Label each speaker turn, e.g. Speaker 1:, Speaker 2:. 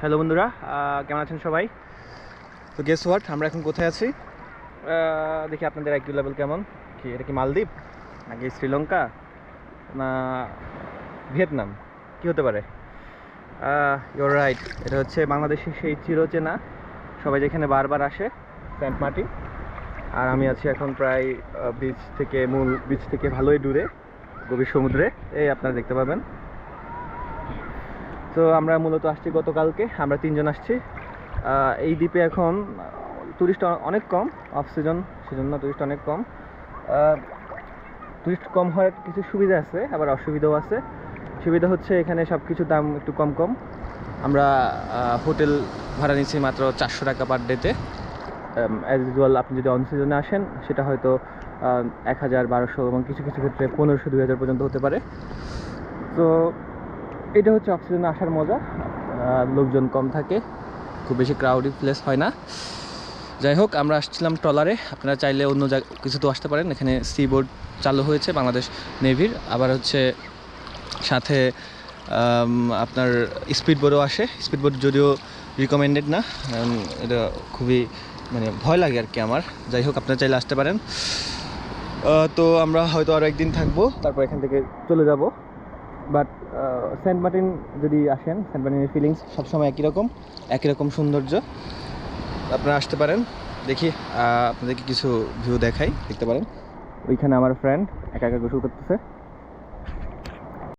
Speaker 1: Hello বন্ধুরা, কেমন আছেন সবাই? তো গেস হোয়াট, আমরা এখন কোথায় আছি? দেখি আপনাদের আইকিউ লেভেল কেমন। কি এটা কি মালদ্বীপ নাকি শ্রীলঙ্কা না ভিয়েতনাম? কি হতে পারে? ইউর রাইট, এটা হচ্ছে বাংলাদেশের সেই চিরচেনা, সবাই যেখানে বারবার আসে, সেন্ট মার্টিন। আর আমি আছি এখন প্রায় মূল বিচ থেকে ভালোই দূরে, গভীর সমুদ্রে। এই আপনারা দেখতে পাবেন। তো আমরা মূলত আসছি গতকালকে, আমরা 3 জন আসছি। এই দ্বীপে এখন টুরিস্ট অনেক কম, অফ সিজন, সেজন্য টুরিস্ট অনেক কম। টুরিস্ট কম হওয়ার কিছু সুবিধা আছে, আবার অসুবিধাও আছে। সুবিধা হচ্ছে এখানে সব কিছুর দাম একটু কম কম। আমরা হোটেল ভাড়া নিচ্ছি মাত্র 400 টাকা পার ডেতে। অ্যাজ ইউজুয়াল আপনি যদি অন সিজনে আসেন সেটা হয়তো 1000, 1200 এবং কিছু কিছু ক্ষেত্রে 1500, 2000 পর্যন্ত হতে পারে। তো এটা হচ্ছে অফ সিজনে আসার মজা, লোকজন কম থাকে, খুব বেশি ক্রাউডি প্লেস হয় না। যাই হোক, আমরা আসছিলাম ট্রলারে। আপনারা চাইলে অন্য কিছুতেও আসতে পারেন। এখানে সি বোর্ড চালু হয়েছে বাংলাদেশ নেভির, আবার হচ্ছে সাথে আপনার স্পিড বোর্ডও আসে। স্পিড বোর্ড যদিও রিকমেন্ডেড না, এটা খুবই মানে ভয় লাগে আর কি আমার। যাই হোক, আপনারা চাইলে আসতে পারেন। তো আমরা হয়তো আরও একদিন থাকবো, তারপর এখান থেকে চলে যাব। বাট সেন্ট মার্টিন যদি আসেন, সেন্ট মার্টিনের ফিলিংস সবসময় একই রকম সৌন্দর্য। আপনারা আসতে পারেন। দেখি আপনাদেরকে কিছু ভিউ দেখাই, দেখতে পারেন। ওইখানে আমার ফ্রেন্ড একা একা গোসল করতেছে।